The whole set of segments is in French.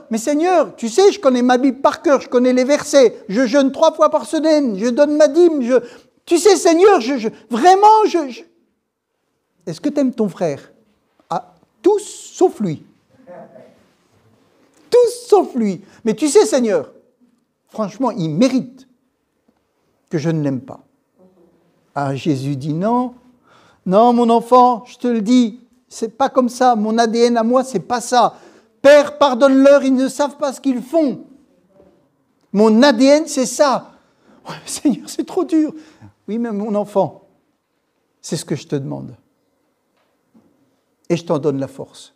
mais Seigneur, tu sais, je connais ma Bible par cœur, je connais les versets, je jeûne 3 fois par semaine, je donne ma dîme, tu sais, Seigneur, vraiment, Est-ce que tu aimes ton frère? Ah, tous sauf lui. Tous sauf lui. Mais tu sais, Seigneur, franchement, il mérite que je ne l'aime pas. Ah, Jésus dit non, non, mon enfant, je te le dis, c'est pas comme ça, mon ADN à moi, c'est pas ça. Père, pardonne-leur, ils ne savent pas ce qu'ils font. Mon ADN, c'est ça. Ouais, Seigneur, c'est trop dur. Oui, mais mon enfant, c'est ce que je te demande. Et je t'en donne la force.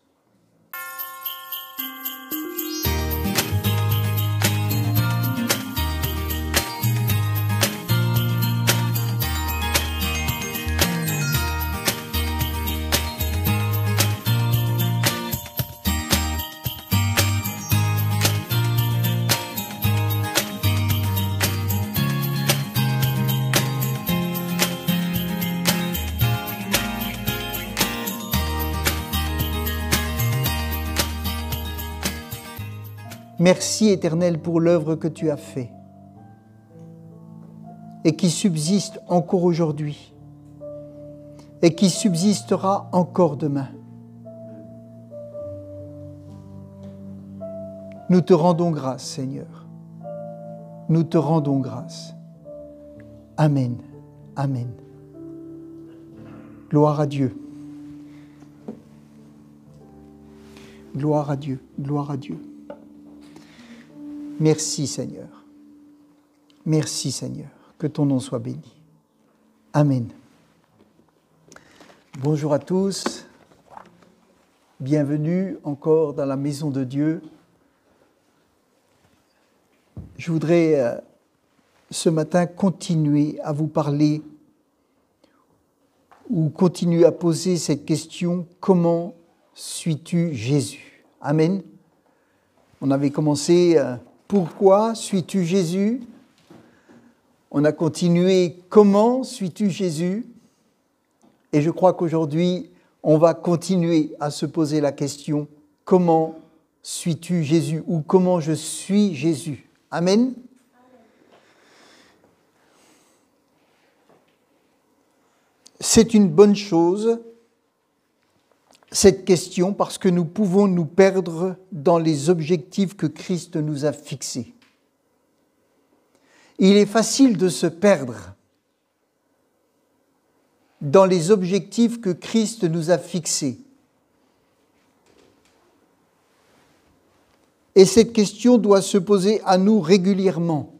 Merci Éternel pour l'œuvre que tu as faite et qui subsiste encore aujourd'hui et qui subsistera encore demain. Nous te rendons grâce, Seigneur. Nous te rendons grâce. Amen. Amen. Gloire à Dieu. Gloire à Dieu. Gloire à Dieu. Merci Seigneur. Merci Seigneur. Que ton nom soit béni. Amen. Bonjour à tous. Bienvenue encore dans la maison de Dieu. Je voudrais ce matin continuer à vous parler ou continuer à poser cette question: comment suis-tu Jésus? Amen. On avait commencé pourquoi suis-tu Jésus? On a continué comment suis-tu Jésus? Et je crois qu'aujourd'hui, on va continuer à se poser la question: comment suis-tu Jésus? Ou comment je suis Jésus? Amen. C'est une bonne chose, cette question, parce que nous pouvons nous perdre dans les objectifs que Christ nous a fixés. Il est facile de se perdre dans les objectifs que Christ nous a fixés. Et cette question doit se poser à nous régulièrement.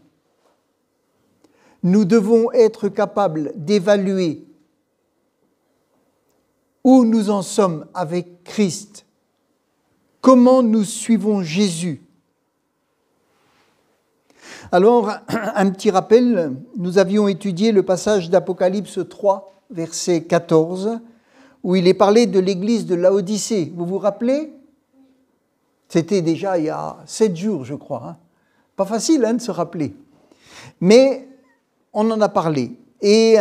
Nous devons être capables d'évaluer où nous en sommes avec Christ, comment nous suivons Jésus. Alors, un petit rappel, nous avions étudié le passage d'Apocalypse 3, verset 14, où il est parlé de l'église de Laodicée. Vous vous rappelez? C'était déjà il y a 7 jours, je crois. Pas facile de se rappeler. Mais on en a parlé. Et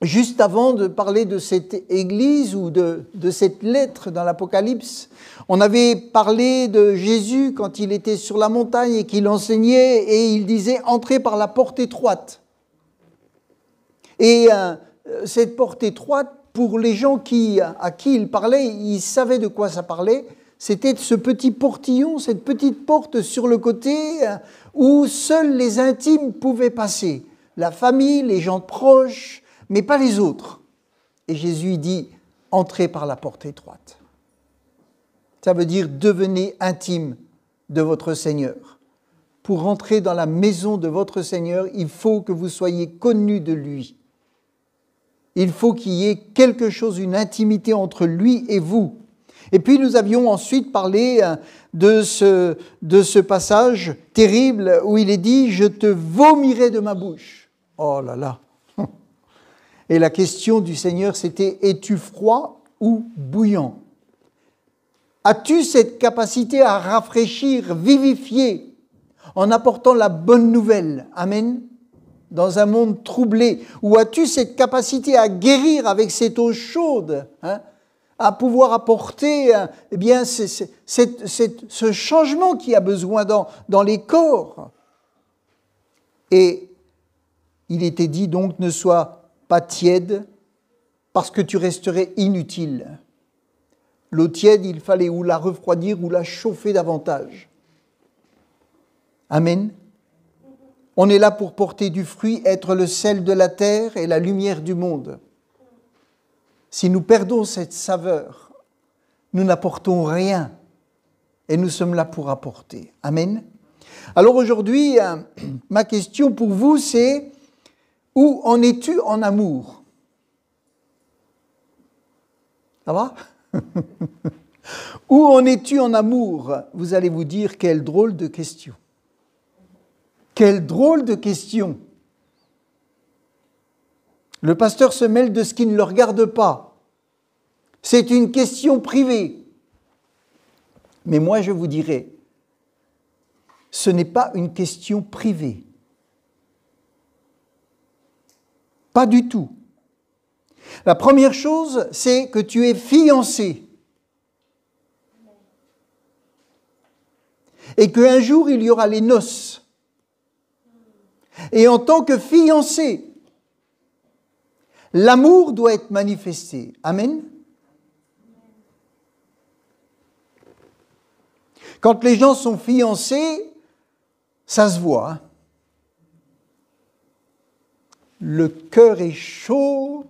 juste avant de parler de cette église ou de cette lettre dans l'Apocalypse, on avait parlé de Jésus quand il était sur la montagne et qu'il enseignait et il disait « Entrez par la porte étroite ». Et cette porte étroite, pour les gens à qui il parlait, ils savaient de quoi ça parlait. C'était ce petit portillon, cette petite porte sur le côté où seuls les intimes pouvaient passer. La famille, les gens proches, mais pas les autres. Et Jésus dit, entrez par la porte étroite. Ça veut dire, devenez intime de votre Seigneur. Pour entrer dans la maison de votre Seigneur, il faut que vous soyez connus de lui. Il faut qu'il y ait quelque chose, une intimité entre lui et vous. Et puis nous avions ensuite parlé de ce passage terrible où il est dit « Je te vomirai de ma bouche ». Oh là là. Et la question du Seigneur, c'était « Es-tu froid ou bouillant ?» As-tu cette capacité à rafraîchir, vivifier, en apportant la bonne nouvelle? Amen. Dans un monde troublé. Ou as-tu cette capacité à guérir avec cette eau chaude, à pouvoir apporter eh bien, ce changement qui a besoin dans les corps. Et il était dit donc, ne sois pas tiède, parce que tu resterais inutile. L'eau tiède, il fallait ou la refroidir ou la chauffer davantage. Amen. On est là pour porter du fruit, être le sel de la terre et la lumière du monde. Si nous perdons cette saveur, nous n'apportons rien et nous sommes là pour apporter. Amen. Alors aujourd'hui, ma question pour vous, c'est où en es-tu en amour? Ça va? Où en es-tu en amour? Vous allez vous dire, quelle drôle de question. Quelle drôle de question. Le pasteur se mêle de ce qui ne le regarde pas. C'est une question privée. Mais moi, je vous dirais, ce n'est pas une question privée. Pas du tout. La première chose, c'est que tu es fiancé. Et qu'un jour, il y aura les noces. Et en tant que fiancé, l'amour doit être manifesté. Amen. Quand les gens sont fiancés, ça se voit. Hein. Le cœur est chaud,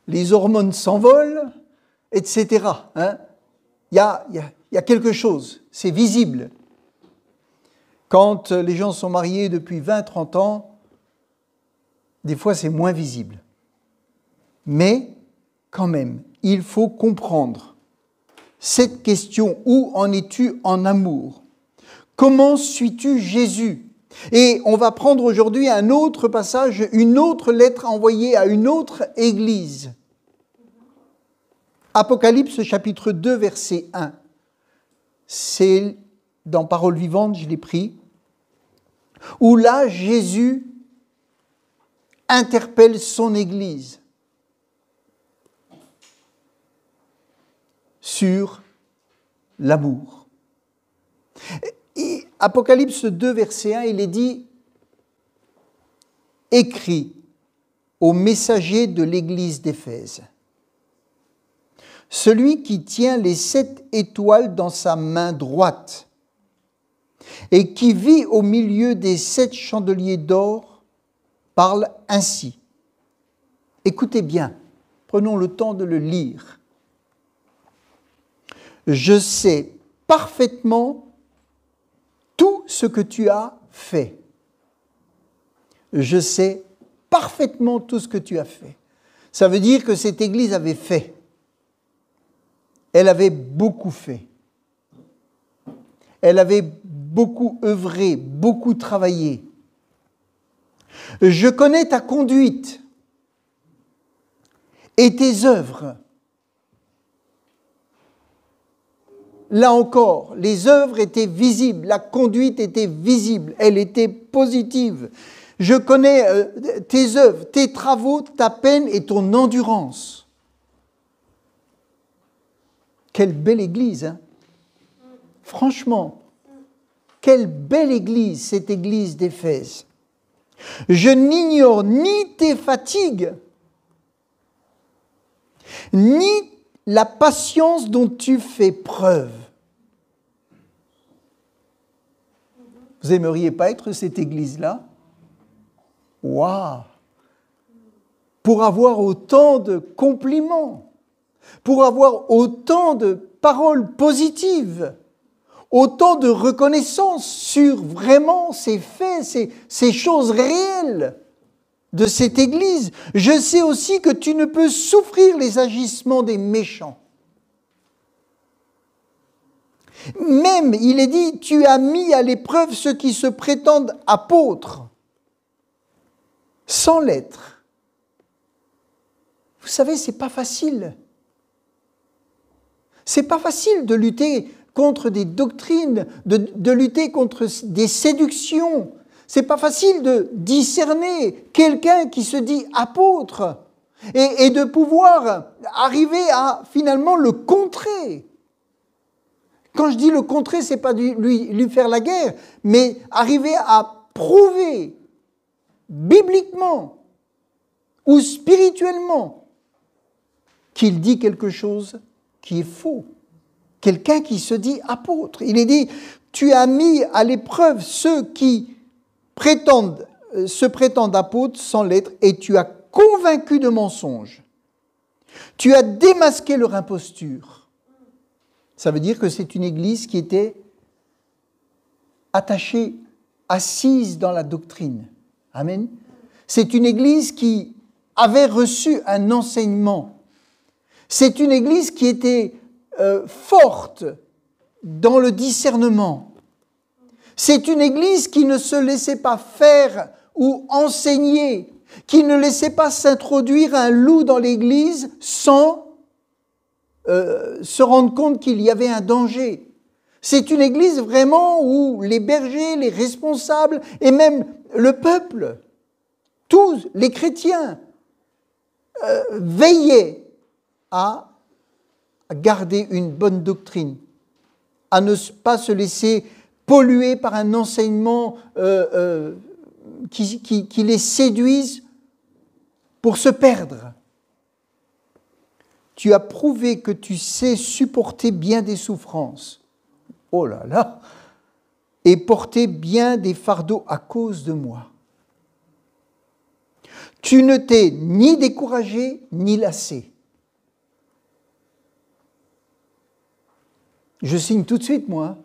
les hormones s'envolent, etc. Hein. Il y a quelque chose, c'est visible. Quand les gens sont mariés depuis 20-30 ans, des fois c'est moins visible. Mais quand même, il faut comprendre cette question, où en es-tu en amour? Comment suis-tu Jésus? Et on va prendre aujourd'hui un autre passage, une autre lettre envoyée à une autre église. Apocalypse chapitre 2, verset 1. C'est dans Parole vivante, je l'ai pris, où là, Jésus interpelle son église sur l'amour. Et Apocalypse 2, verset 1, il est dit « Écrit au messager de l'église d'Éphèse, celui qui tient les 7 étoiles dans sa main droite et qui vit au milieu des 7 chandeliers d'or, parle ainsi. » Écoutez bien, prenons le temps de le lire. « Je sais parfaitement tout ce que tu as fait. Je sais parfaitement tout ce que tu as fait. » Ça veut dire que cette église avait fait. Elle avait beaucoup fait. Elle avait beaucoup œuvré, beaucoup travaillé. Je connais ta conduite et tes œuvres. Là encore, les œuvres étaient visibles, la conduite était visible, elle était positive. Je connais tes œuvres, tes travaux, ta peine et ton endurance. Quelle belle église, hein? Franchement, quelle belle église, cette église d'Éphèse. Je n'ignore ni tes fatigues, ni la patience dont tu fais preuve. Vous n'aimeriez pas être cette église-là? Waouh! Pour avoir autant de compliments, pour avoir autant de paroles positives, autant de reconnaissance sur vraiment ces faits, ces choses réelles de cette église. Je sais aussi que tu ne peux souffrir les agissements des méchants. Même, il est dit, tu as mis à l'épreuve ceux qui se prétendent apôtres, sans l'être. Vous savez, c'est pas facile. C'est pas facile de lutter contre des doctrines, de lutter contre des séductions. C'est pas facile de discerner quelqu'un qui se dit apôtre. et de pouvoir arriver à finalement le contrer. Quand je dis le contrer, ce n'est pas lui faire la guerre, mais arriver à prouver bibliquement ou spirituellement qu'il dit quelque chose qui est faux. Quelqu'un qui se dit apôtre. Il est dit, tu as mis à l'épreuve ceux qui se prétendent apôtres sans l'être et tu as convaincu de mensonges. Tu as démasqué leur imposture. Ça veut dire que c'est une église qui était attachée, assise dans la doctrine. Amen. C'est une église qui avait reçu un enseignement. C'est une église qui était forte dans le discernement. C'est une église qui ne se laissait pas faire ou enseigner, qui ne laissait pas s'introduire un loup dans l'église sans se rendre compte qu'il y avait un danger. C'est une église vraiment où les bergers, les responsables et même le peuple, tous les chrétiens, veillaient à garder une bonne doctrine, à ne pas se laisser polluer par un enseignement qui les séduise pour se perdre. Tu as prouvé que tu sais supporter bien des souffrances. Oh là là! Et porter bien des fardeaux à cause de moi. Tu ne t'es ni découragé ni lassé. Je signe tout de suite, moi,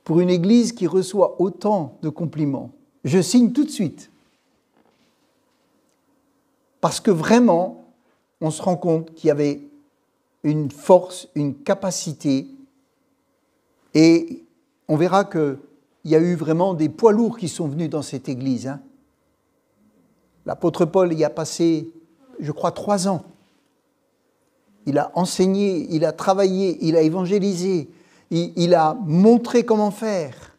pour une église qui reçoit autant de compliments. Je signe tout de suite. Parce que vraiment, on se rend compte qu'il y avait une force, une capacité, et on verra qu'il y a eu vraiment des poids lourds qui sont venus dans cette église. Hein. L'apôtre Paul y a passé, je crois, 3 ans. Il a enseigné, il a travaillé, il a évangélisé, il a montré comment faire.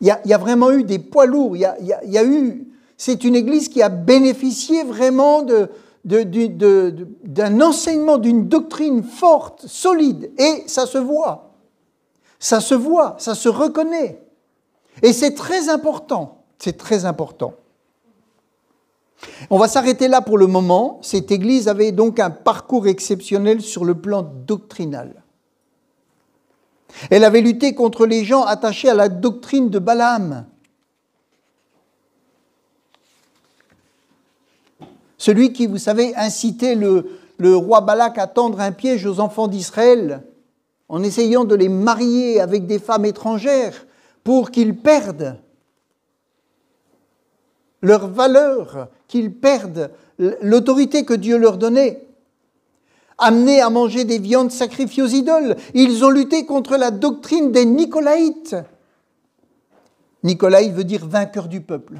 Il y a vraiment eu des poids lourds. C'est une église qui a bénéficié vraiment d'un enseignement, d'une doctrine forte, solide. Et ça se voit. Ça se voit, ça se reconnaît. Et c'est très important. C'est très important. On va s'arrêter là pour le moment. Cette église avait donc un parcours exceptionnel sur le plan doctrinal. Elle avait lutté contre les gens attachés à la doctrine de Balaam. Celui qui, vous savez, incitait le roi Balak à tendre un piège aux enfants d'Israël en essayant de les marier avec des femmes étrangères pour qu'ils perdent leur valeur, qu'ils perdent l'autorité que Dieu leur donnait. Amenés à manger des viandes sacrifiées aux idoles, ils ont lutté contre la doctrine des Nicolaïtes. Nicolaïte veut dire vainqueur du peuple.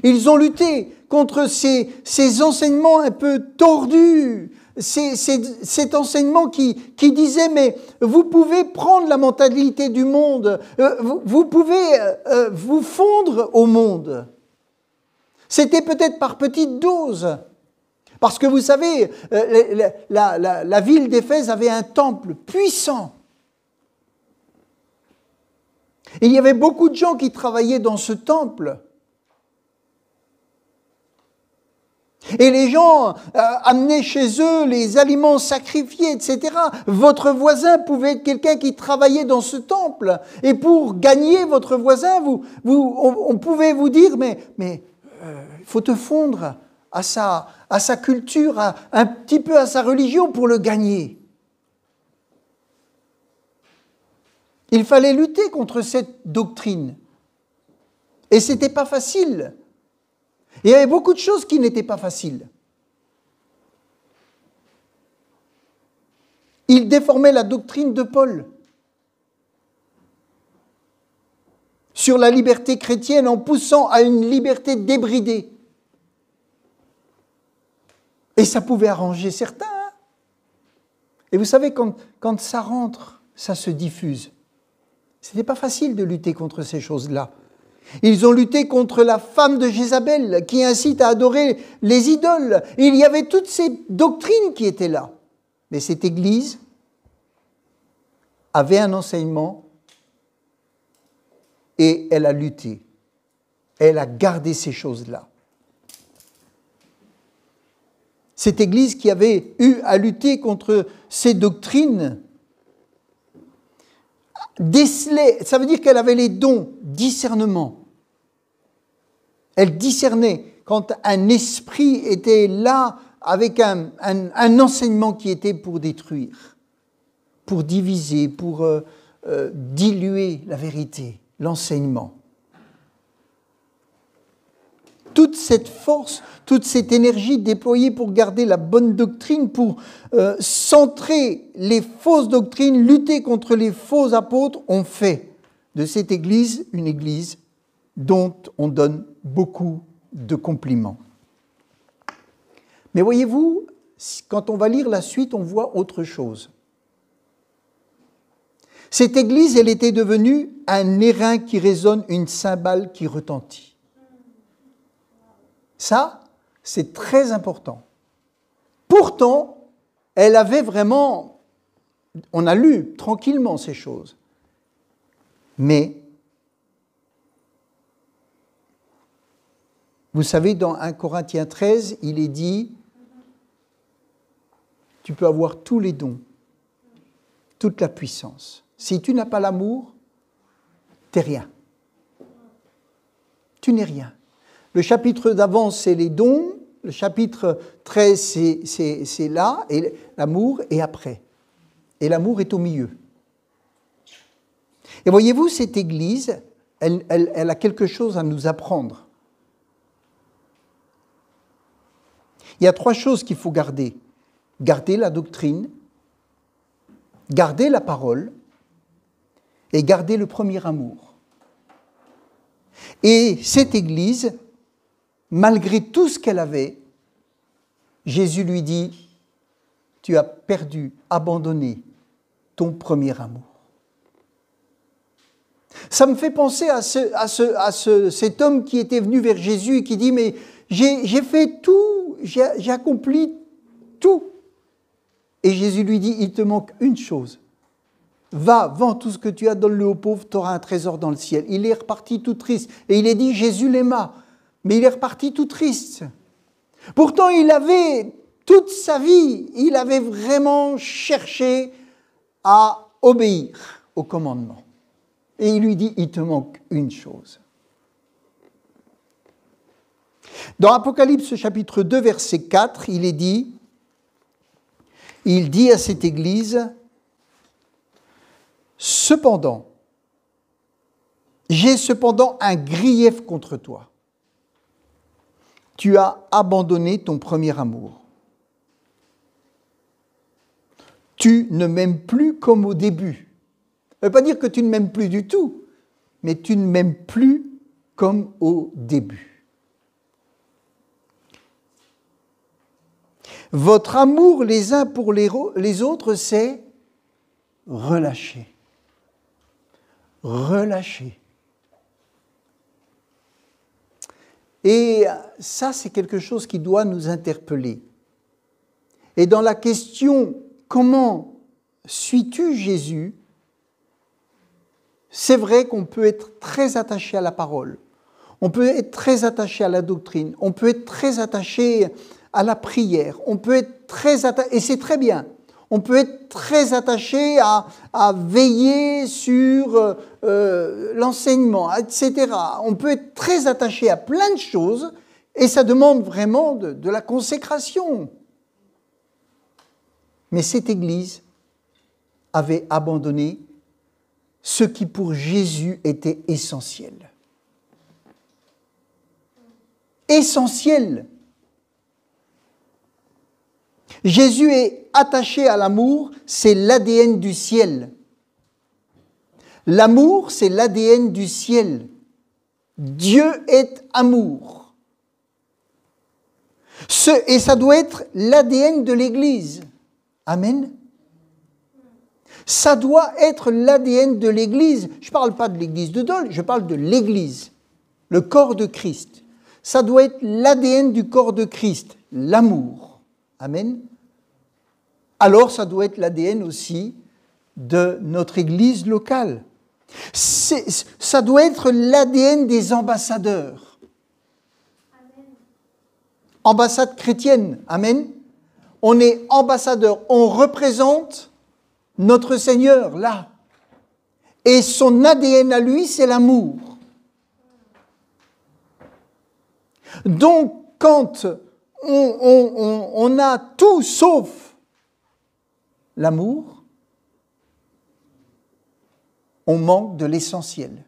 Ils ont lutté contre ces enseignements un peu tordus, cet enseignement qui disait, mais vous pouvez prendre la mentalité du monde, vous pouvez vous fondre au monde. C'était peut-être par petites doses. Parce que vous savez, la ville d'Éphèse avait un temple puissant. Et il y avait beaucoup de gens qui travaillaient dans ce temple. Et les gens amenaient chez eux les aliments sacrifiés, etc. Votre voisin pouvait être quelqu'un qui travaillait dans ce temple. Et pour gagner votre voisin, on pouvait vous dire, mais il faut te fondre à sa culture, un petit peu à sa religion pour le gagner. Il fallait lutter contre cette doctrine. Et ce n'était pas facile. Il y avait beaucoup de choses qui n'étaient pas faciles. Il déformait la doctrine de Paul sur la liberté chrétienne en poussant à une liberté débridée. Et ça pouvait arranger certains. Hein. Et vous savez, quand ça rentre, ça se diffuse. Ce n'était pas facile de lutter contre ces choses-là. Ils ont lutté contre la femme de Jézabel qui incite à adorer les idoles. Il y avait toutes ces doctrines qui étaient là. Mais cette Église avait un enseignement et elle a lutté. Elle a gardé ces choses-là. Cette Église qui avait eu à lutter contre ces doctrines décelait, ça veut dire qu'elle avait les dons, discernement. Elle discernait quand un esprit était là avec un enseignement qui était pour détruire, pour diviser, pour diluer la vérité, l'enseignement. Toute cette force, toute cette énergie déployée pour garder la bonne doctrine, pour centrer les fausses doctrines, lutter contre les faux apôtres, ont fait de cette Église une Église dont on donne beaucoup de compliments. Mais voyez-vous, quand on va lire la suite, on voit autre chose. Cette Église, elle était devenue un airain qui résonne, une cymbale qui retentit. Ça, c'est très important. Pourtant, elle avait vraiment, on a lu tranquillement ces choses. Mais, vous savez, dans 1 Corinthiens 13, il est dit, tu peux avoir tous les dons, toute la puissance. Si tu n'as pas l'amour, tu n'es rien. Tu n'es rien. Le chapitre d'avant, c'est les dons. Le chapitre 13, c'est là, et l'amour est après. Et l'amour est au milieu. Et voyez-vous, cette Église, elle a quelque chose à nous apprendre. Il y a 3 choses qu'il faut garder. Garder la doctrine, garder la parole et garder le premier amour. Et cette Église, malgré tout ce qu'elle avait, Jésus lui dit, tu as perdu, abandonné ton premier amour. Ça me fait penser à cet homme qui était venu vers Jésus et qui dit, mais j'ai fait tout, j'ai accompli tout. Et Jésus lui dit, il te manque une chose. Va, vends tout ce que tu as, donne-le aux pauvres, tu auras un trésor dans le ciel. Il est reparti tout triste. Et il est dit, Jésus l'aima. Mais il est reparti tout triste. Pourtant, il avait, toute sa vie, il avait vraiment cherché à obéir au commandement. Et il lui dit, il te manque une chose. Dans Apocalypse chapitre 2, verset 4, il dit à cette Église, « Cependant, j'ai cependant un grief contre toi. Tu as abandonné ton premier amour. Tu ne m'aimes plus comme au début. » Ça ne veut pas dire que tu ne m'aimes plus du tout, mais tu ne m'aimes plus comme au début. Votre amour les uns pour les autres, c'est relâché. Relâché. Et ça, c'est quelque chose qui doit nous interpeller. Et dans la question « Comment suis-tu Jésus ?», c'est vrai qu'on peut être très attaché à la parole, on peut être très attaché à la doctrine, on peut être très attaché à la prière, on peut être très attaché, et c'est très bien, on peut être très attaché à veiller sur l'enseignement, etc. On peut être très attaché à plein de choses, et ça demande vraiment de la consécration. Mais cette Église avait abandonné ce qui pour Jésus était essentiel. Essentiel. Jésus est attaché à l'amour, c'est l'ADN du ciel. L'amour, c'est l'ADN du ciel. Dieu est amour. Et ça doit être l'ADN de l'Église. Amen. Ça doit être l'ADN de l'Église. Je ne parle pas de l'Église de Dole, je parle de l'Église. le corps de Christ. Ça doit être l'ADN du corps de Christ, l'amour. Amen. Alors ça doit être l'ADN aussi de notre Église locale. Ça doit être l'ADN des ambassadeurs. Amen. Ambassade chrétienne. Amen. On est ambassadeur, on représente notre Seigneur là. Et son ADN à lui, c'est l'amour. Donc, quand on a tout sauf l'amour, on manque de l'essentiel.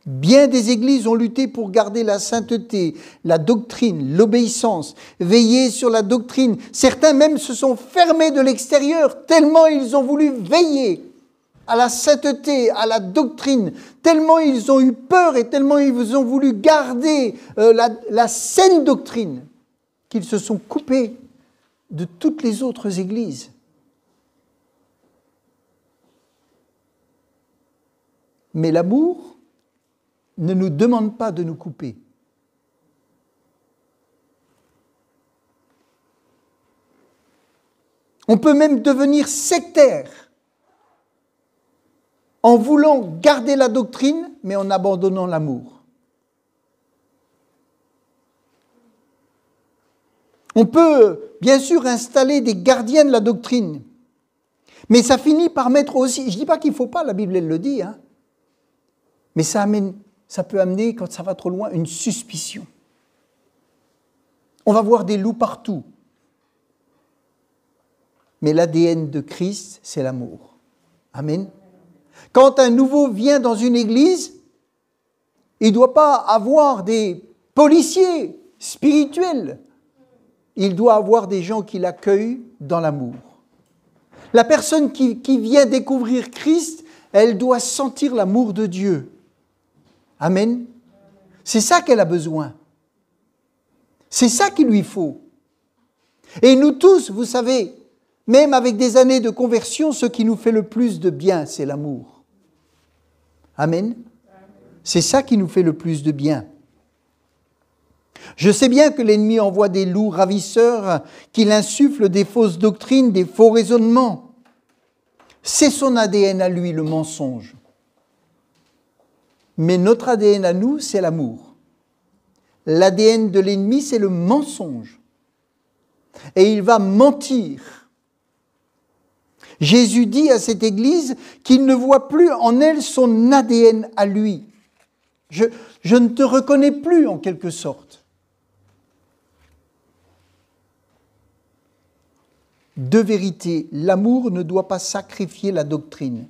Bien des églises ont lutté pour garder la sainteté, la doctrine, l'obéissance, veiller sur la doctrine. Certains même se sont fermés de l'extérieur tellement ils ont voulu veiller à la sainteté, à la doctrine, tellement ils ont eu peur et tellement ils ont voulu garder la saine doctrine qu'ils se sont coupés de toutes les autres églises. Mais l'amour ne nous demande pas de nous couper. On peut même devenir sectaire en voulant garder la doctrine, mais en abandonnant l'amour. On peut bien sûr installer des gardiens de la doctrine, mais ça finit par mettre aussi, je ne dis pas qu'il ne faut pas, la Bible elle le dit, mais ça peut amener, quand ça va trop loin, une suspicion. On va voir des loups partout. Mais l'ADN de Christ, c'est l'amour. Amen. Quand un nouveau vient dans une église, il ne doit pas avoir des policiers spirituels. Il doit avoir des gens qui l'accueillent dans l'amour. La personne qui vient découvrir Christ, elle doit sentir l'amour de Dieu. Amen. C'est ça qu'elle a besoin. C'est ça qu'il lui faut. Et nous tous, vous savez, même avec des années de conversion, ce qui nous fait le plus de bien, c'est l'amour. Amen. C'est ça qui nous fait le plus de bien. Je sais bien que l'ennemi envoie des loups ravisseurs qui insufflent des fausses doctrines, des faux raisonnements. C'est son ADN à lui, le mensonge. Mais notre ADN à nous, c'est l'amour. L'ADN de l'ennemi, c'est le mensonge. Et il va mentir. Jésus dit à cette église qu'il ne voit plus en elle son ADN à lui. Je ne te reconnais plus en quelque sorte. De vérité, l'amour ne doit pas sacrifier la doctrine.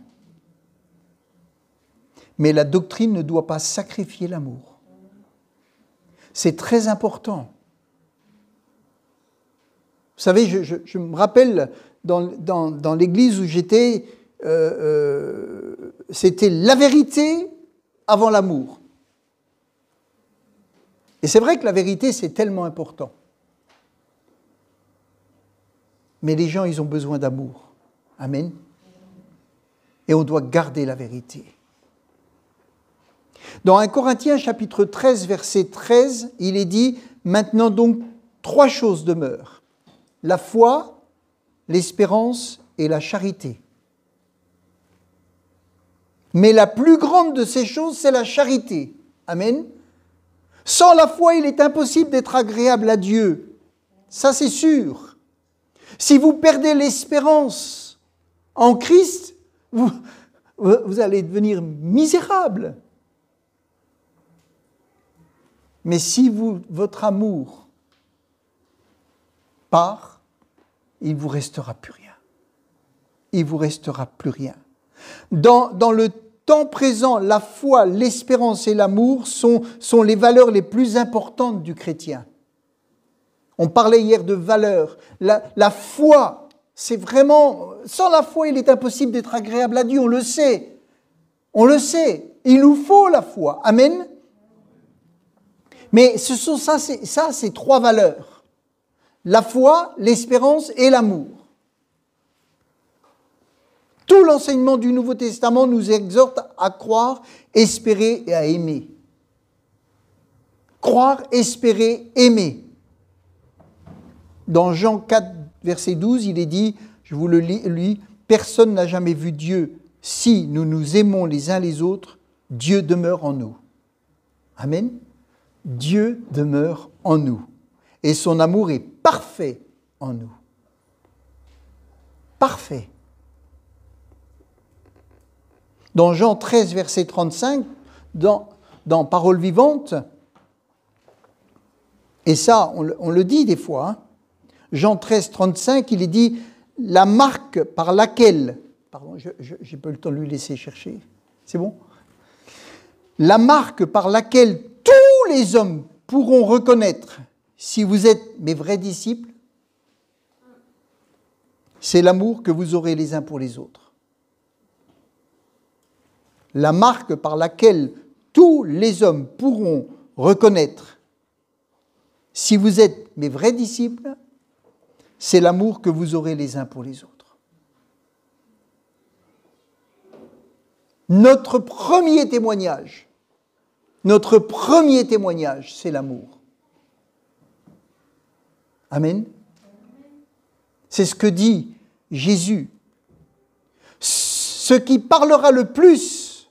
Mais la doctrine ne doit pas sacrifier l'amour. C'est très important. Vous savez, je me rappelle, dans l'église où j'étais, c'était la vérité avant l'amour. Et c'est vrai que la vérité, c'est tellement important. Mais les gens, ils ont besoin d'amour. Amen. Et on doit garder la vérité. Dans 1 Corinthiens chapitre 13, verset 13, il est dit « Maintenant donc, 3 choses demeurent. La foi, l'espérance et la charité. Mais la plus grande de ces choses, c'est la charité. » Amen. Sans la foi, il est impossible d'être agréable à Dieu. Ça, c'est sûr. Si vous perdez l'espérance en Christ, vous allez devenir misérable. Mais si votre amour part, il ne vous restera plus rien. Il ne vous restera plus rien. Dans le temps présent, la foi, l'espérance et l'amour sont les valeurs les plus importantes du chrétien. On parlait hier de valeurs. La foi, c'est vraiment... Sans la foi, il est impossible d'être agréable à Dieu, on le sait. On le sait. Il nous faut la foi. Amen. Mais ce sont c'est 3 valeurs. La foi, l'espérance et l'amour. Tout l'enseignement du Nouveau Testament nous exhorte à croire, espérer et à aimer. Croire, espérer, aimer. Dans Jean 4, verset 12, il est dit, je vous le lis, « Personne n'a jamais vu Dieu. Si nous nous aimons les uns les autres, Dieu demeure en nous. » Amen. Dieu demeure en nous. Et son amour est parfait en nous. Parfait. Dans Jean 13, verset 35, dans Parole vivante, et ça, on le dit des fois, hein, Jean 13, 35, il est dit « La marque par laquelle... » Pardon, j'ai pas eu le temps de lui laisser chercher. C'est bon ? La marque par laquelle tous les hommes pourront reconnaître si vous êtes mes vrais disciples, c'est l'amour que vous aurez les uns pour les autres. La marque par laquelle tous les hommes pourront reconnaître si vous êtes mes vrais disciples, c'est l'amour que vous aurez les uns pour les autres. Notre premier témoignage, c'est l'amour. Amen. C'est ce que dit Jésus. Ce qui parlera le plus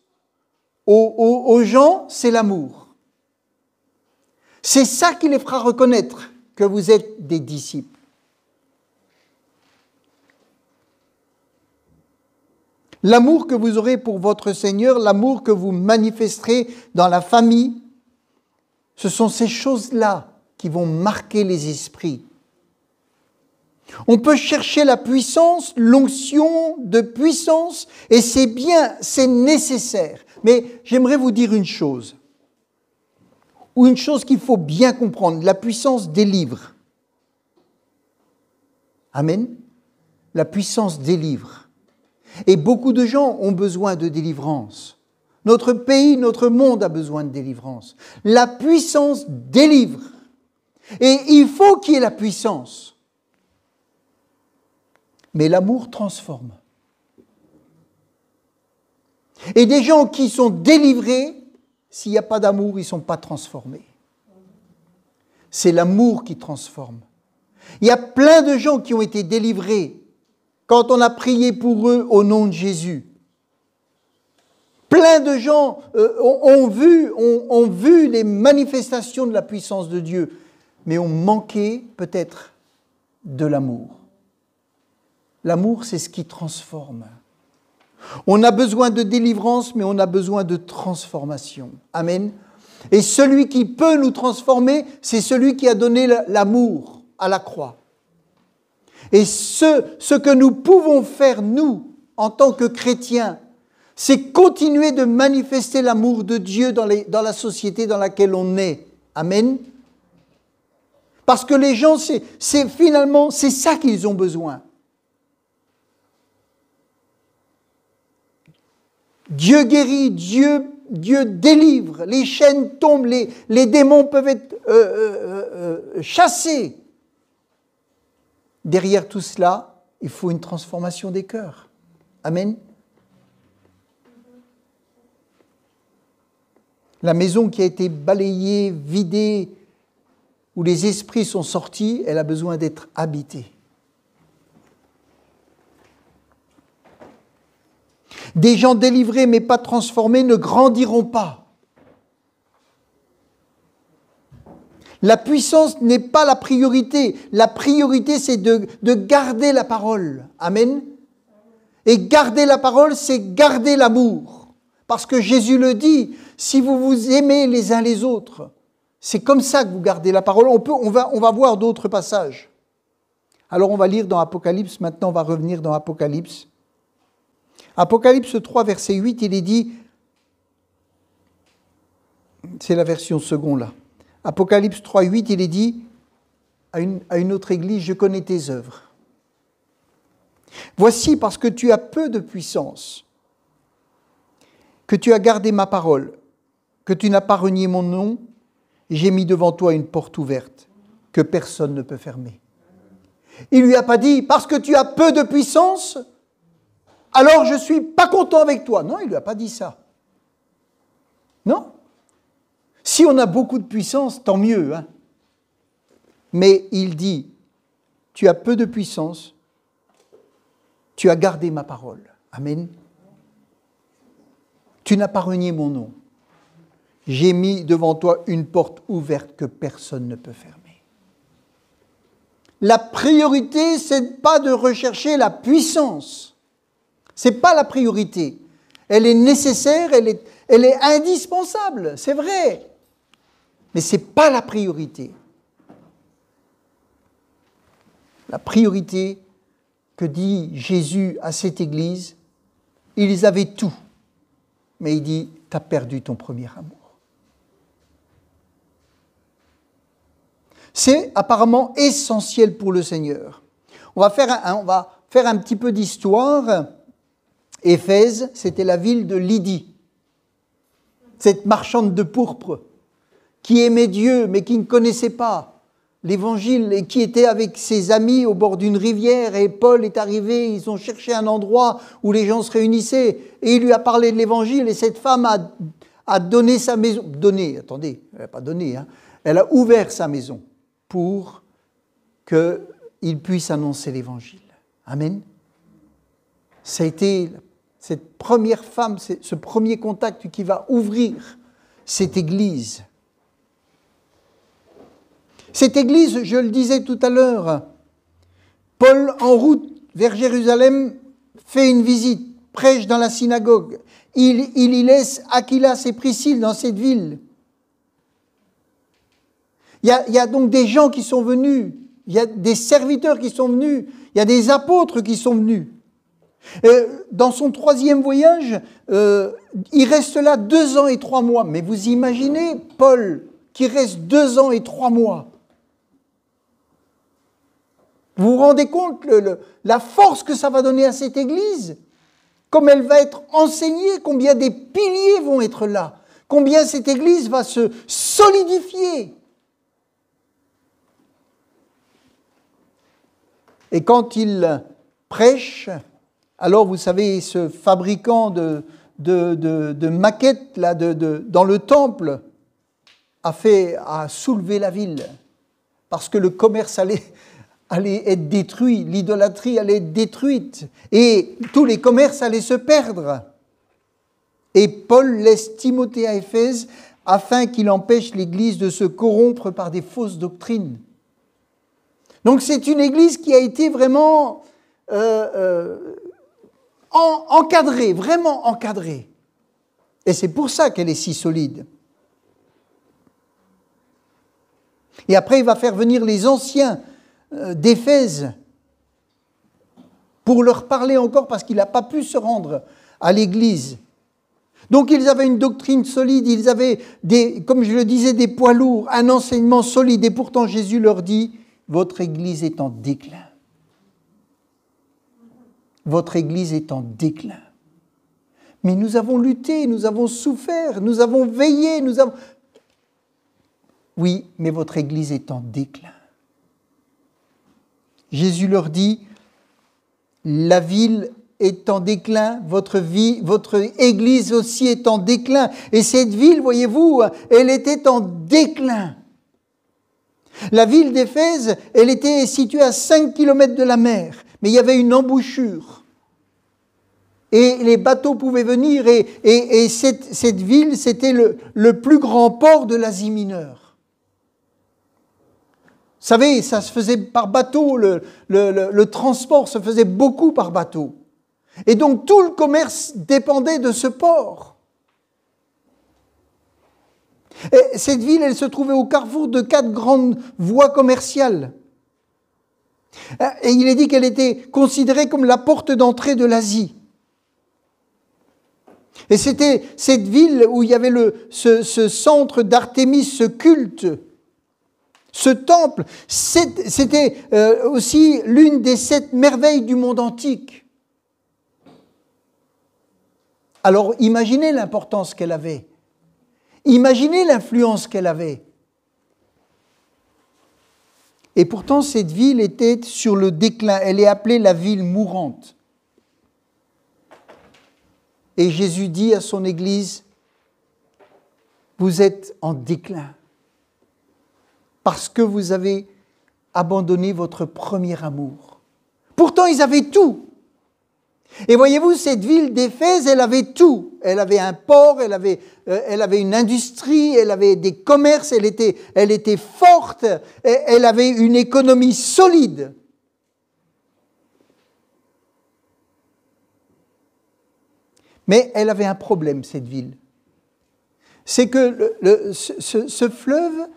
aux gens, c'est l'amour. C'est ça qui les fera reconnaître que vous êtes des disciples. L'amour que vous aurez pour votre Seigneur, l'amour que vous manifesterez dans la famille, ce sont ces choses-là qui vont marquer les esprits. On peut chercher la puissance, l'onction de puissance, et c'est bien, c'est nécessaire. Mais j'aimerais vous dire une chose, ou une chose qu'il faut bien comprendre, la puissance délivre. Amen. La puissance délivre. Et beaucoup de gens ont besoin de délivrance. Notre pays, notre monde a besoin de délivrance. La puissance délivre. Et il faut qu'il y ait la puissance. Mais l'amour transforme. Et des gens qui sont délivrés, s'il n'y a pas d'amour, ils ne sont pas transformés. C'est l'amour qui transforme. Il y a plein de gens qui ont été délivrés quand on a prié pour eux au nom de Jésus. Plein de gens ont vu les manifestations de la puissance de Dieu, mais ont manqué peut-être de l'amour. L'amour, c'est ce qui transforme. On a besoin de délivrance, mais on a besoin de transformation. Amen. Et celui qui peut nous transformer, c'est celui qui a donné l'amour à la croix. Et ce que nous pouvons faire, nous, en tant que chrétiens, c'est continuer de manifester l'amour de Dieu dans la société dans laquelle on est. Amen. Parce que les gens, finalement, c'est ça qu'ils ont besoin. Dieu guérit, Dieu délivre, les chaînes tombent, les démons peuvent être chassés. Derrière tout cela, il faut une transformation des cœurs. Amen. La maison qui a été balayée, vidée, où les esprits sont sortis, elle a besoin d'être habitée. Des gens délivrés mais pas transformés ne grandiront pas. La puissance n'est pas la priorité. La priorité, c'est de garder la parole. Amen. Et garder la parole, c'est garder l'amour. Parce que Jésus le dit, si vous vous aimez les uns les autres, c'est comme ça que vous gardez la parole. On va voir d'autres passages. Alors on va lire dans Apocalypse, maintenant on va revenir dans Apocalypse. Apocalypse 3, verset 8, il est dit, c'est la version seconde là, Apocalypse 3, 8, il est dit à une autre église, je connais tes œuvres. Voici parce que tu as peu de puissance, que tu as gardé ma parole, que tu n'as pas renié mon nom, j'ai mis devant toi une porte ouverte que personne ne peut fermer. Il ne lui a pas dit, parce que tu as peu de puissance, alors je ne suis pas content avec toi. Non, il ne lui a pas dit ça. Non. Si on a beaucoup de puissance, tant mieux. Hein. Mais il dit, tu as peu de puissance, tu as gardé ma parole. Amen. Tu n'as pas renié mon nom. J'ai mis devant toi une porte ouverte que personne ne peut fermer. La priorité, c'est pas de rechercher la puissance. C'est pas la priorité. Elle est nécessaire, elle est indispensable, c'est vrai. Mais c'est pas la priorité. La priorité que dit Jésus à cette église, ils avaient tout. Mais il dit, tu as perdu ton premier amour. C'est apparemment essentiel pour le Seigneur. On va faire un petit peu d'histoire. Éphèse, c'était la ville de Lydie. Cette marchande de pourpre qui aimait Dieu mais qui ne connaissait pas l'Évangile et qui était avec ses amis au bord d'une rivière et Paul est arrivé, ils ont cherché un endroit où les gens se réunissaient et il lui a parlé de l'Évangile et cette femme a donné sa maison. Elle n'a pas donné, hein, elle a ouvert sa maison pour qu'il puisse annoncer l'Évangile. Amen. Ça a été cette première femme, ce premier contact qui va ouvrir cette église. Cette église, je le disais tout à l'heure, Paul, en route vers Jérusalem, fait une visite, prêche dans la synagogue. Il y laisse Aquilas et Priscille dans cette ville. Il y a donc des gens qui sont venus, il y a des serviteurs qui sont venus, il y a des apôtres qui sont venus. Dans son 3e voyage, il reste là 2 ans et 3 mois. Mais vous imaginez Paul qui reste 2 ans et 3 mois. Vous vous rendez compte la force que ça va donner à cette église? Comme elle va être enseignée, combien des piliers vont être là, combien cette église va se solidifier. Et quand il prêche, alors vous savez, ce fabricant de maquettes là, dans le temple a soulevé la ville parce que le commerce allait être détruit, l'idolâtrie allait être détruite et tous les commerces allaient se perdre. Et Paul laisse Timothée à Éphèse afin qu'il empêche l'Église de se corrompre par des fausses doctrines. Donc c'est une Église qui a été vraiment encadrée, vraiment encadrée. Et c'est pour ça qu'elle est si solide. Et après, il va faire venir les anciens d'Éphèse pour leur parler encore parce qu'il n'a pas pu se rendre à l'église. Donc ils avaient une doctrine solide, ils avaient, comme je le disais, des poids lourds, un enseignement solide. Et pourtant Jésus leur dit, votre église est en déclin. Votre église est en déclin. Mais nous avons lutté, nous avons souffert, nous avons veillé, Oui, mais votre église est en déclin. Jésus leur dit, la ville est en déclin, votre église aussi est en déclin. Et cette ville, voyez-vous, elle était en déclin. La ville d'Éphèse, elle était située à 5 km de la mer, mais il y avait une embouchure. Et les bateaux pouvaient venir, et cette ville, c'était le plus grand port de l'Asie mineure. Vous savez, ça se faisait par bateau, le transport se faisait beaucoup par bateau. Et donc tout le commerce dépendait de ce port. Et cette ville, elle se trouvait au carrefour de 4 grandes voies commerciales. Et il est dit qu'elle était considérée comme la porte d'entrée de l'Asie. Et c'était cette ville où il y avait ce centre d'Artémis, ce culte. Ce temple, c'était aussi l'une des 7 merveilles du monde antique. Alors imaginez l'importance qu'elle avait. Imaginez l'influence qu'elle avait. Et pourtant, cette ville était sur le déclin. Elle est appelée la ville mourante. Et Jésus dit à son Église, vous êtes en déclin parce que vous avez abandonné votre premier amour. Pourtant, ils avaient tout. Et voyez-vous, cette ville d'Éphèse, elle avait tout. Elle avait un port, elle avait une industrie, elle avait des commerces, elle était forte, elle avait une économie solide. Mais elle avait un problème, cette ville. C'est que ce fleuve,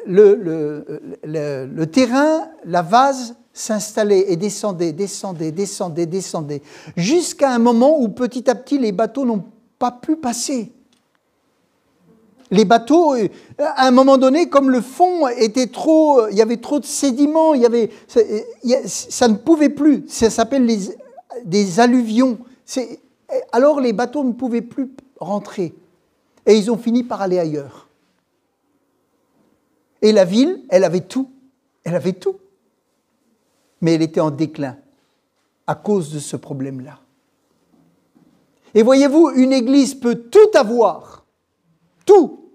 le terrain, la vase s'installait et descendait, jusqu'à un moment où petit à petit les bateaux n'ont pas pu passer. Les bateaux, à un moment donné, comme le fond était trop, il y avait trop de sédiments, ça ne pouvait plus. Ça s'appelle des alluvions. Alors les bateaux ne pouvaient plus rentrer. Et ils ont fini par aller ailleurs. Et la ville, elle avait tout. Elle avait tout. Mais elle était en déclin à cause de ce problème-là. Et voyez-vous, une église peut tout avoir. Tout.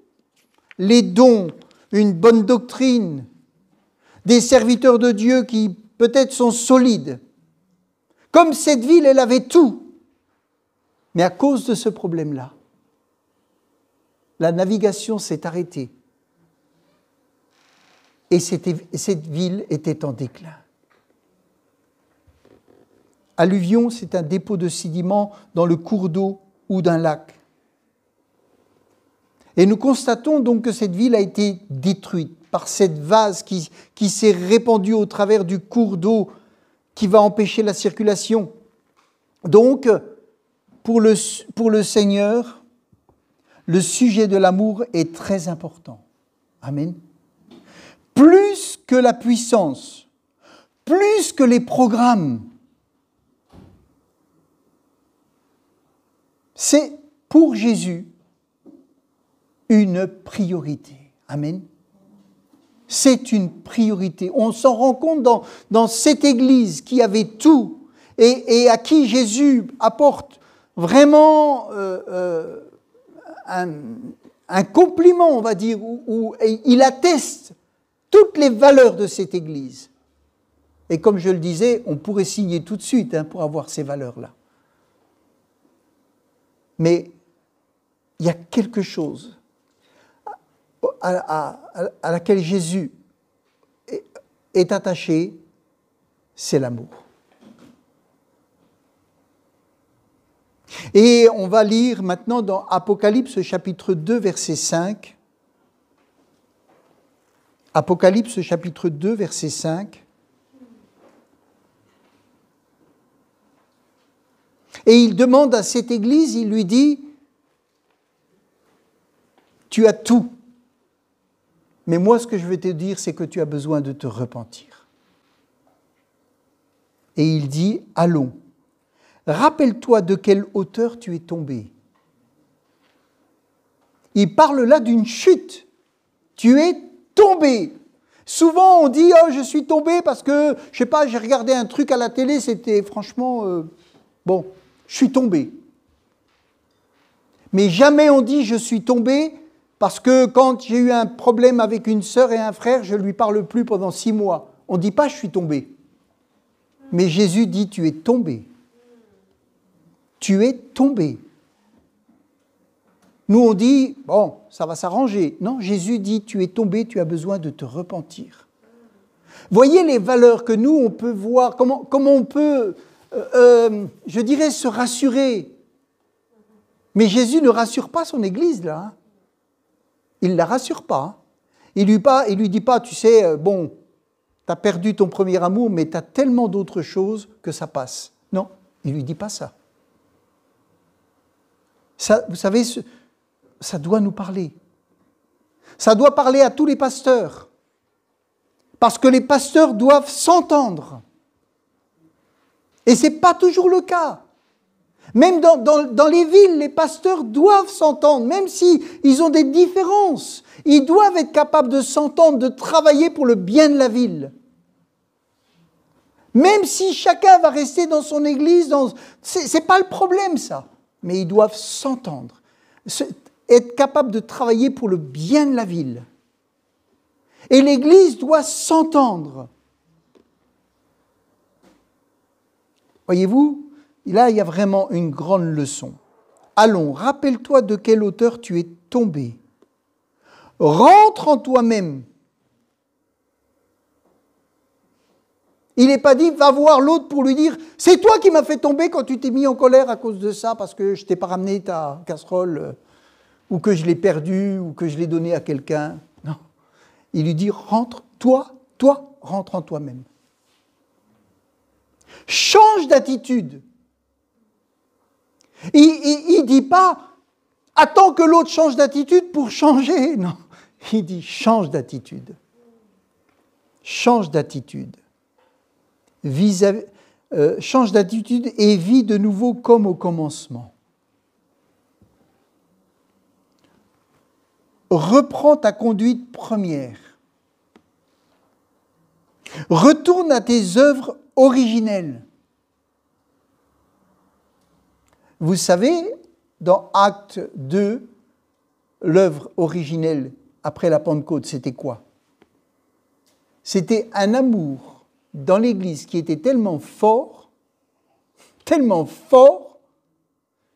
Les dons, une bonne doctrine, des serviteurs de Dieu qui peut-être sont solides. Comme cette ville, elle avait tout. Mais à cause de ce problème-là, la navigation s'est arrêtée. Et cette ville était en déclin. Alluvion, c'est un dépôt de sédiments dans le cours d'eau ou d'un lac. Et nous constatons donc que cette ville a été détruite par cette vase qui s'est répandue au travers du cours d'eau qui va empêcher la circulation. Donc, pour le Seigneur, le sujet de l'amour est très important. Amen. Plus que la puissance, plus que les programmes, c'est pour Jésus une priorité. Amen. C'est une priorité. On s'en rend compte dans cette Église qui avait tout et à qui Jésus apporte vraiment un compliment, on va dire, où il atteste toutes les valeurs de cette Église. Et comme je le disais, on pourrait signer tout de suite pour avoir ces valeurs-là. Mais il y a quelque chose à laquelle Jésus est attaché, c'est l'amour. Et on va lire maintenant dans Apocalypse chapitre 2, verset 5. Apocalypse chapitre 2, verset 5. Et il demande à cette église, il lui dit, tu as tout. Mais moi, ce que je vais te dire, c'est que tu as besoin de te repentir. Et il dit, allons, rappelle-toi de quelle hauteur tu es tombé. Il parle là d'une chute. Tu es tombé. Souvent, on dit, oh, je suis tombé parce que, je sais pas, j'ai regardé un truc à la télé, c'était franchement, bon, je suis tombé. Mais jamais on dit, je suis tombé parce que quand j'ai eu un problème avec une sœur et un frère, je ne lui parle plus pendant 6 mois. On ne dit pas, je suis tombé. Mais Jésus dit, tu es tombé. Tu es tombé. Nous, on dit, bon, ça va s'arranger. Non, Jésus dit, tu es tombé, tu as besoin de te repentir. Voyez les valeurs que nous, on peut voir, comment on peut, je dirais, se rassurer. Mais Jésus ne rassure pas son Église, là. Il ne la rassure pas. Il lui dit pas, tu sais, bon, tu as perdu ton premier amour, mais tu as tellement d'autres choses que ça passe. Non, il ne lui dit pas ça. Ça, vous savez, ça doit nous parler. Ça doit parler à tous les pasteurs. Parce que les pasteurs doivent s'entendre. Et ce n'est pas toujours le cas. Même dans les villes, les pasteurs doivent s'entendre, même s'ils ont des différences. Ils doivent être capables de s'entendre, de travailler pour le bien de la ville. Même si chacun va rester dans son église, ce n'est pas le problème, ça. mais ils doivent s'entendre, être capables de travailler pour le bien de la ville. Et l'Église doit s'entendre. Voyez-vous, là, il y a vraiment une grande leçon. Allons, rappelle-toi de quelle hauteur tu es tombé. Rentre en toi-même. Il n'est pas dit, va voir l'autre pour lui dire, c'est toi qui m'as fait tomber quand tu t'es mis en colère à cause de ça, parce que je t'ai pas ramené ta casserole, ou que je l'ai perdue, ou que je l'ai donnée à quelqu'un. Non. Il lui dit, rentre, toi, rentre en toi-même. Change d'attitude. Il ne dit pas, attends que l'autre change d'attitude pour changer. Non, il dit, change d'attitude. Change d'attitude. Change d'attitude et vis de nouveau comme au commencement. Reprends ta conduite première. Retourne à tes œuvres originelles. Vous savez, dans Acte 2, l'œuvre originelle après la Pentecôte, c'était quoi? C'était un amour dans l'Église qui était tellement fort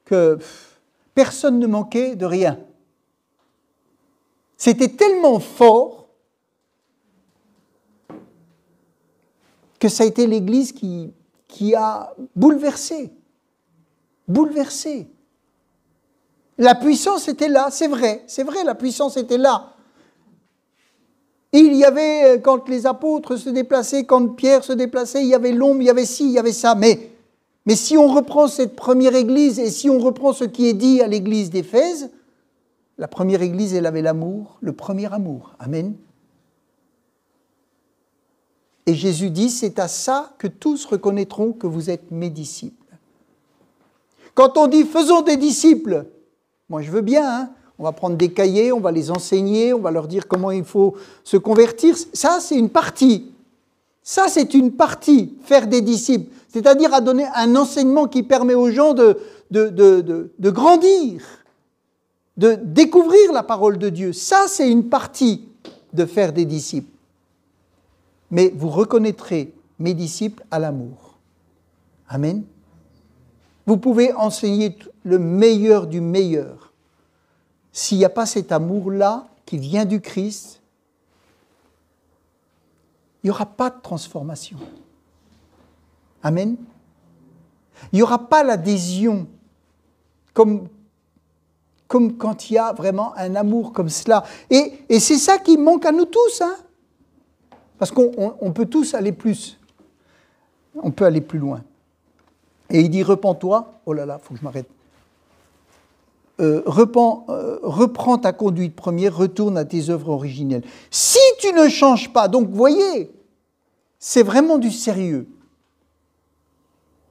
que personne ne manquait de rien. C'était tellement fort que ça a été l'Église qui a bouleversé. La puissance était là, c'est vrai, la puissance était là. Il y avait, quand les apôtres se déplaçaient, quand Pierre se déplaçait, il y avait l'ombre, il y avait ci, il y avait ça. Mais si on reprend cette première église et si on reprend ce qui est dit à l'église d'Éphèse, la première église, elle avait l'amour, le premier amour. Amen. Et Jésus dit, c'est à ça que tous reconnaîtront que vous êtes mes disciples. Quand on dit faisons des disciples, moi je veux bien, hein, on va prendre des cahiers, on va les enseigner, on va leur dire comment il faut se convertir. Ça, c'est une partie. Ça, c'est une partie, faire des disciples. C'est-à-dire à donner un enseignement qui permet aux gens de grandir, de découvrir la parole de Dieu. Ça, c'est une partie de faire des disciples. Mais vous reconnaîtrez mes disciples à l'amour. Amen. Vous pouvez enseigner le meilleur du meilleur. S'il n'y a pas cet amour-là qui vient du Christ, il n'y aura pas de transformation. Amen. Il n'y aura pas l'adhésion comme quand il y a vraiment un amour comme cela. Et c'est ça qui manque à nous tous, hein. Parce qu'on peut tous aller plus. On peut aller plus loin. Et il dit, repens-toi. Oh là là, il faut que je m'arrête. Reprends ta conduite première, retourne à tes œuvres originelles. Si tu ne changes pas, donc voyez, c'est vraiment du sérieux.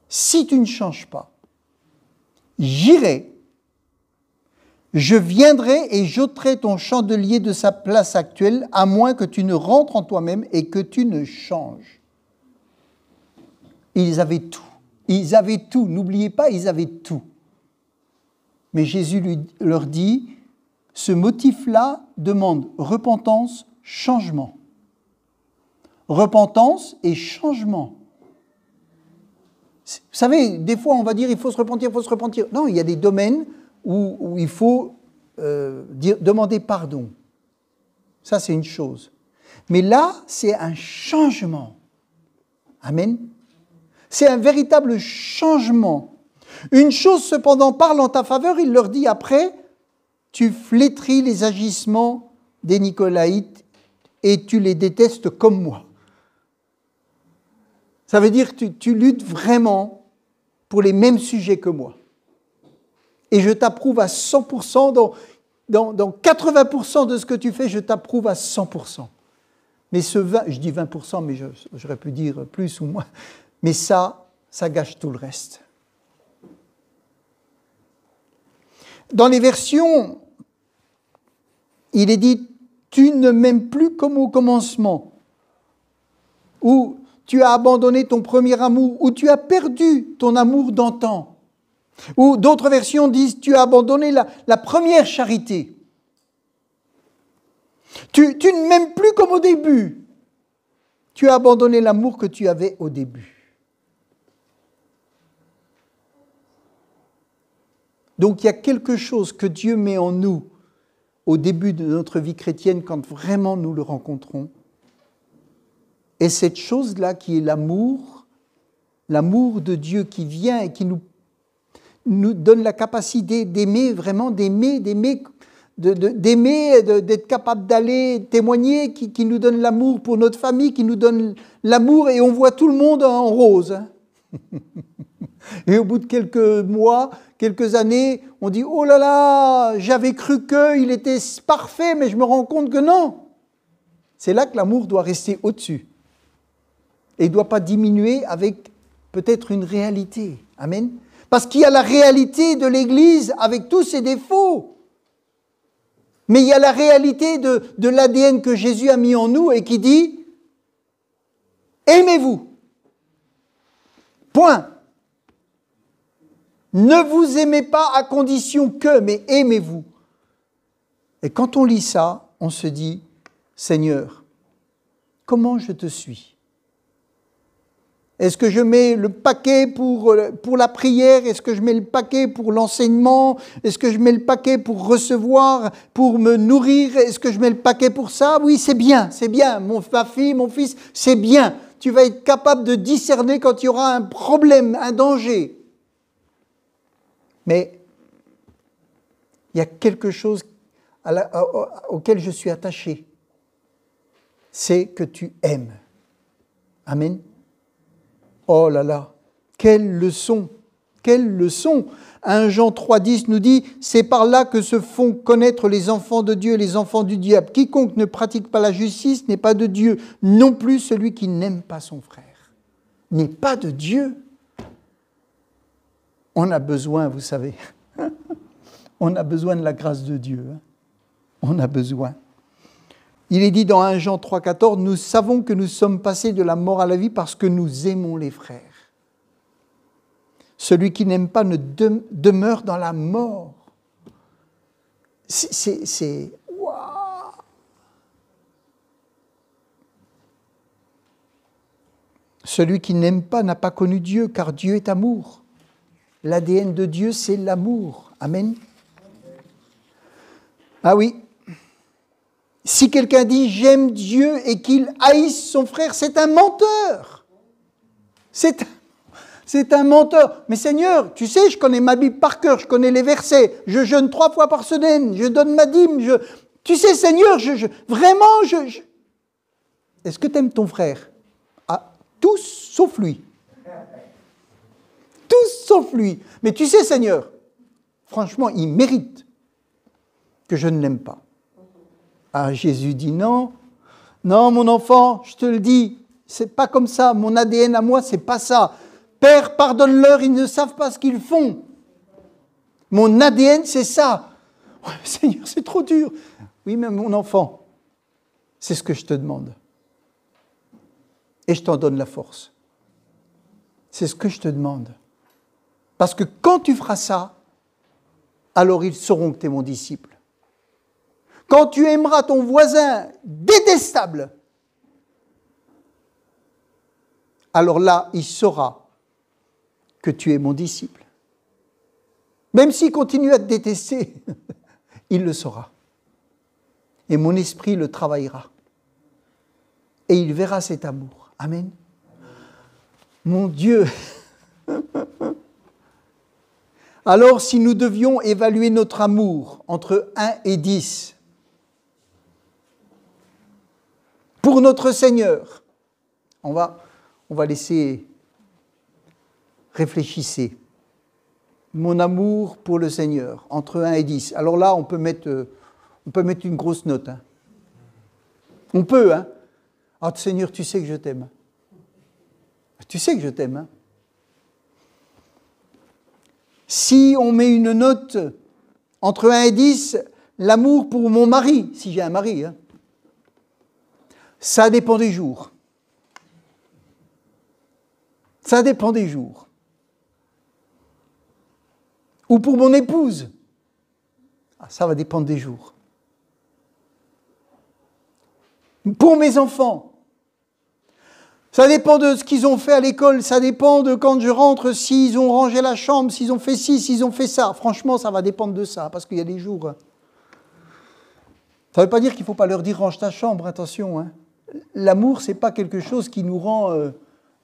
Si tu ne changes pas, j'irai, je viendrai et j'ôterai ton chandelier de sa place actuelle, à moins que tu ne rentres en toi-même et que tu ne changes. Ils avaient tout. Ils avaient tout. N'oubliez pas, ils avaient tout. Mais Jésus leur dit, ce motif-là demande repentance, changement. Repentance et changement. Vous savez, des fois on va dire il faut se repentir. Non, il y a des domaines où il faut demander pardon. Ça, c'est une chose. Mais là, c'est un changement. Amen. C'est un véritable changement. Une chose cependant parle en ta faveur, il leur dit après, tu flétris les agissements des Nicolaïtes et tu les détestes comme moi. Ça veut dire que tu luttes vraiment pour les mêmes sujets que moi. Et je t'approuve à 100%, dans 80% de ce que tu fais, je t'approuve à 100%. Mais ce 20, je dis 20%, mais j'aurais pu dire plus ou moins, mais ça gâche tout le reste. Dans les versions, il est dit « tu ne m'aimes plus comme au commencement » ou « tu as abandonné ton premier amour » ou « tu as perdu ton amour d'antan ». Ou d'autres versions disent, tu as abandonné la première charité. Tu ne m'aimes plus comme au début. Tu as abandonné l'amour que tu avais au début. Donc il y a quelque chose que Dieu met en nous au début de notre vie chrétienne quand vraiment nous le rencontrons. Et cette chose-là qui est l'amour de Dieu qui vient et qui nous donne la capacité d'aimer, vraiment d'aimer, d'être capable d'aller témoigner, qui nous donne l'amour pour notre famille, qui nous donne l'amour et on voit tout le monde en rose. Et au bout de quelques mois, quelques années, on dit « Oh là là, j'avais cru qu'il était parfait, mais je me rends compte que non !» C'est là que l'amour doit rester au-dessus. Et il ne doit pas diminuer avec peut-être une réalité. Amen. Parce qu'il y a la réalité de l'Église avec tous ses défauts. Mais il y a la réalité de l'ADN que Jésus a mis en nous et qui dit « Aimez-vous ». Point. Ne vous aimez pas à condition que, mais aimez-vous. Et quand on lit ça, on se dit « Seigneur, comment je te suis ? Est-ce que je mets le paquet pour la prière? Est-ce que je mets le paquet pour l'enseignement? Est-ce que je mets le paquet pour recevoir, pour me nourrir? Est-ce que je mets le paquet pour ça? Oui, c'est bien. Ma fille, mon fils, c'est bien. Tu vas être capable de discerner quand il y aura un problème, un danger. Mais il y a quelque chose auquel je suis attaché. C'est que tu aimes. Amen. Oh là là, quelle leçon, quelle leçon. 1 Jean 3,10 nous dit, c'est par là que se font connaître les enfants de Dieu et les enfants du diable. Quiconque ne pratique pas la justice n'est pas de Dieu, non plus celui qui n'aime pas son frère. N'est pas de Dieu. On a besoin, vous savez, on a besoin de la grâce de Dieu. On a besoin. Il est dit dans 1 Jean 3,14, nous savons que nous sommes passés de la mort à la vie parce que nous aimons les frères. Celui qui n'aime pas ne demeure dans la mort. C'est waouh. Celui qui n'aime pas n'a pas connu Dieu, car Dieu est amour. L'ADN de Dieu, c'est l'amour. Amen. Ah oui. Si quelqu'un dit « j'aime Dieu » et qu'il haïsse son frère, c'est un menteur. C'est un menteur. Mais Seigneur, tu sais, je connais ma Bible par cœur, je connais les versets, je jeûne 3 fois par semaine, je donne ma dîme. Tu sais, Seigneur, vraiment. Est-ce que tu aimes ton frère? Ah, tous sauf lui. Tous sauf lui. Mais tu sais, Seigneur, franchement, il mérite que je ne l'aime pas. Ah, Jésus dit non, mon enfant, je te le dis, c'est pas comme ça, mon ADN à moi, c'est pas ça. Père, pardonne-leur, ils ne savent pas ce qu'ils font. Mon ADN, c'est ça. Oh, Seigneur, c'est trop dur. Oui, mais mon enfant, c'est ce que je te demande. Et je t'en donne la force. C'est ce que je te demande. Parce que quand tu feras ça, alors ils sauront que tu es mon disciple. Quand tu aimeras ton voisin détestable, alors là, il saura que tu es mon disciple. Même s'il continue à te détester, il le saura. Et mon esprit le travaillera. Et il verra cet amour. Amen. Mon Dieu. Alors, si nous devions évaluer notre amour entre 1 et 10, pour notre Seigneur, on va laisser réfléchir. Mon amour pour le Seigneur, entre 1 et 10. Alors là, on peut mettre une grosse note. Hein. On peut, hein. Ah, Seigneur, tu sais que je t'aime. Tu sais que je t'aime, hein. Si on met une note entre 1 et 10, l'amour pour mon mari, si j'ai un mari, hein, ça dépend des jours. Ça dépend des jours. Ou pour mon épouse? Ça va dépendre des jours. Pour mes enfants? Ça dépend de ce qu'ils ont fait à l'école, ça dépend de quand je rentre, s'ils ont rangé la chambre, s'ils ont fait ci, s'ils ont fait ça. Franchement, ça va dépendre de ça, parce qu'il y a des jours. Ça ne veut pas dire qu'il ne faut pas leur dire range ta chambre, attention. Hein. L'amour, ce n'est pas quelque chose qui nous rend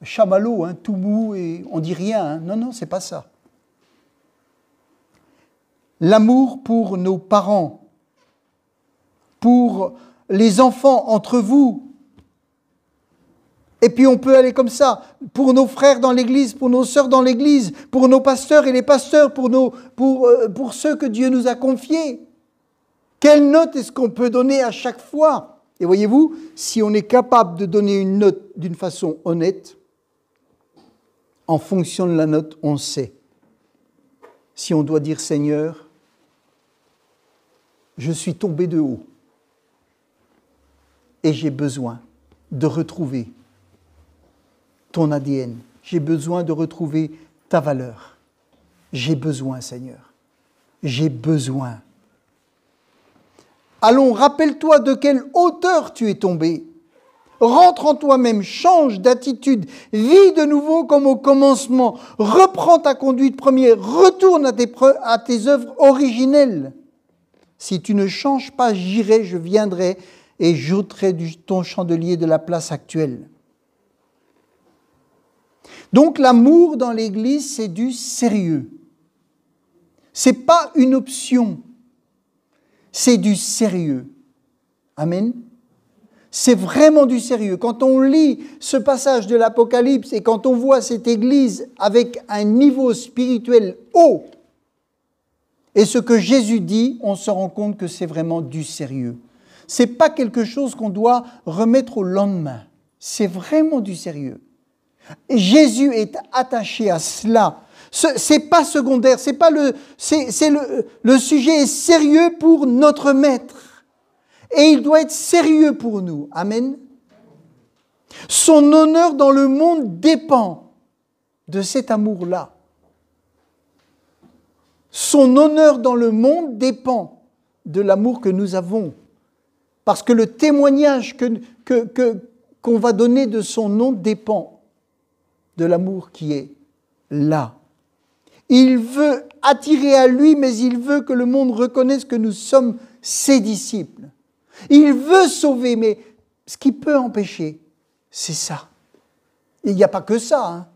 chamallow, tout mou et on ne dit rien. Hein. Non, ce n'est pas ça. L'amour pour nos parents, pour les enfants entre vous. Et puis on peut aller comme ça, pour nos frères dans l'Église, pour nos sœurs dans l'Église, pour nos pasteurs et les pasteurs, pour ceux que Dieu nous a confiés. Quelle note est-ce qu'on peut donner à chaque fois? Et voyez-vous, si on est capable de donner une note d'une façon honnête, en fonction de la note, on sait. Si on doit dire Seigneur, je suis tombé de haut et j'ai besoin de retrouver ton ADN. J'ai besoin de retrouver ta valeur. J'ai besoin, Seigneur. J'ai besoin. Allons, rappelle-toi de quelle hauteur tu es tombé. Rentre en toi-même, change d'attitude, vis de nouveau comme au commencement. Reprends ta conduite première, retourne à tes œuvres originelles. Si tu ne changes pas, j'irai, je viendrai et j'ôterai ton chandelier de la place actuelle. Donc l'amour dans l'Église, c'est du sérieux. Ce n'est pas une option, c'est du sérieux. Amen. C'est vraiment du sérieux. Quand on lit ce passage de l'Apocalypse et quand on voit cette Église avec un niveau spirituel haut, et ce que Jésus dit, on se rend compte que c'est vraiment du sérieux. Ce n'est pas quelque chose qu'on doit remettre au lendemain. C'est vraiment du sérieux. Et Jésus est attaché à cela. Ce n'est pas secondaire, le sujet est sérieux pour notre maître. Et il doit être sérieux pour nous. Amen. Son honneur dans le monde dépend de cet amour-là. Son honneur dans le monde dépend de l'amour que nous avons. Parce que le témoignage qu'on va donner de son nom dépend de l'amour qui est là. Il veut attirer à lui, mais il veut que le monde reconnaisse que nous sommes ses disciples. Il veut sauver, mais ce qui peut empêcher, c'est ça. Il n'y a pas que ça. Hein.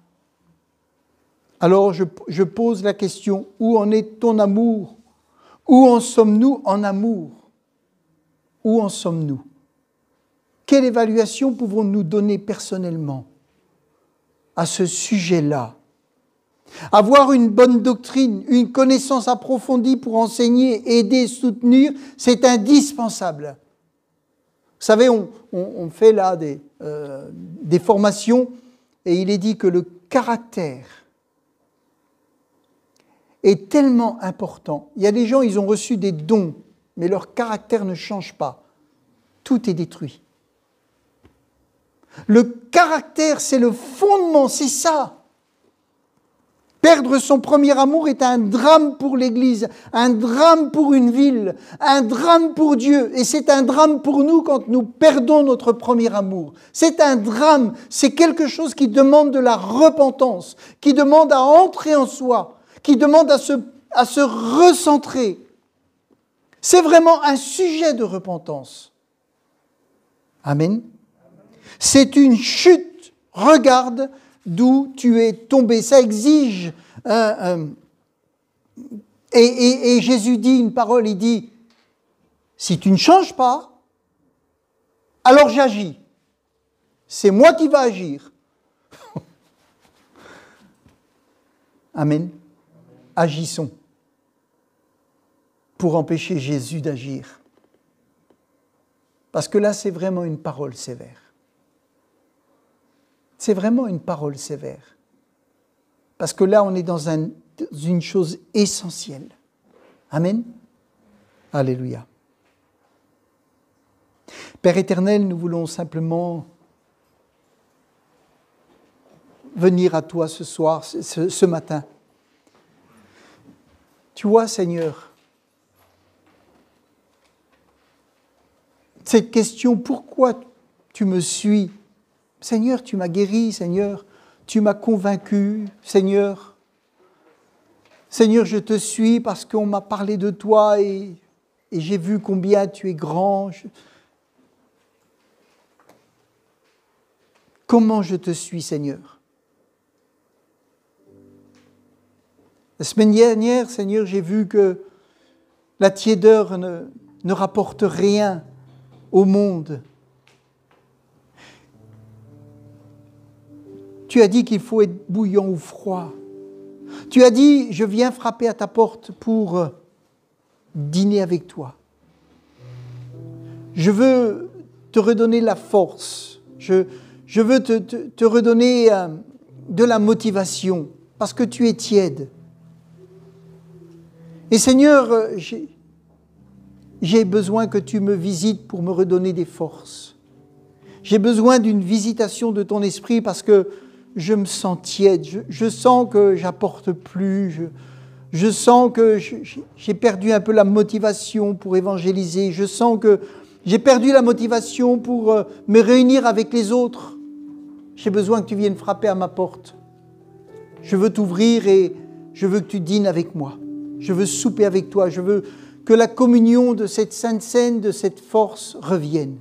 Alors je pose la question, où en est ton amour? Où en sommes-nous en amour? Où en sommes-nous? Quelle évaluation pouvons-nous donner personnellement à ce sujet-là? Avoir une bonne doctrine, une connaissance approfondie pour enseigner, aider, soutenir, c'est indispensable. Vous savez, on fait là des formations et il est dit que le caractère est tellement important. Il y a des gens, ils ont reçu des dons, mais leur caractère ne change pas. Tout est détruit. Le caractère, c'est le fondement, c'est ça. Perdre son premier amour est un drame pour l'Église, un drame pour une ville, un drame pour Dieu. Et c'est un drame pour nous quand nous perdons notre premier amour. C'est un drame, c'est quelque chose qui demande de la repentance, qui demande à entrer en soi, qui demande à se recentrer. C'est vraiment un sujet de repentance. Amen. C'est une chute. Regarde d'où tu es tombé. Ça exige. Et Jésus dit une parole, il dit, si tu ne changes pas, alors j'agis. C'est moi qui vais agir. Amen. Agissons pour empêcher Jésus d'agir. Parce que là, c'est vraiment une parole sévère. C'est vraiment une parole sévère. Parce que là, on est dans une chose essentielle. Amen. Alléluia. Père éternel, nous voulons simplement venir à toi ce soir, ce matin. Tu vois, Seigneur, cette question, pourquoi tu me suis? Seigneur, tu m'as guéri, Seigneur, tu m'as convaincu, Seigneur. Seigneur, je te suis parce qu'on m'a parlé de toi et j'ai vu combien tu es grand. Comment je te suis, Seigneur? La semaine dernière, Seigneur, j'ai vu que la tiédeur ne rapporte rien au monde. Tu as dit qu'il faut être bouillant ou froid. Tu as dit, je viens frapper à ta porte pour dîner avec toi. Je veux te redonner la force. Je veux te redonner de la motivation parce que tu es tiède. Et Seigneur, j'ai besoin que tu me visites pour me redonner des forces. J'ai besoin d'une visitation de ton esprit parce que je me sens tiède. Je sens que j'apporte plus. Je sens que j'ai perdu un peu la motivation pour évangéliser. Je sens que j'ai perdu la motivation pour me réunir avec les autres. J'ai besoin que tu viennes frapper à ma porte. Je veux t'ouvrir et je veux que tu dînes avec moi. Je veux souper avec toi. Je veux que la communion de cette sainte scène, de cette force revienne.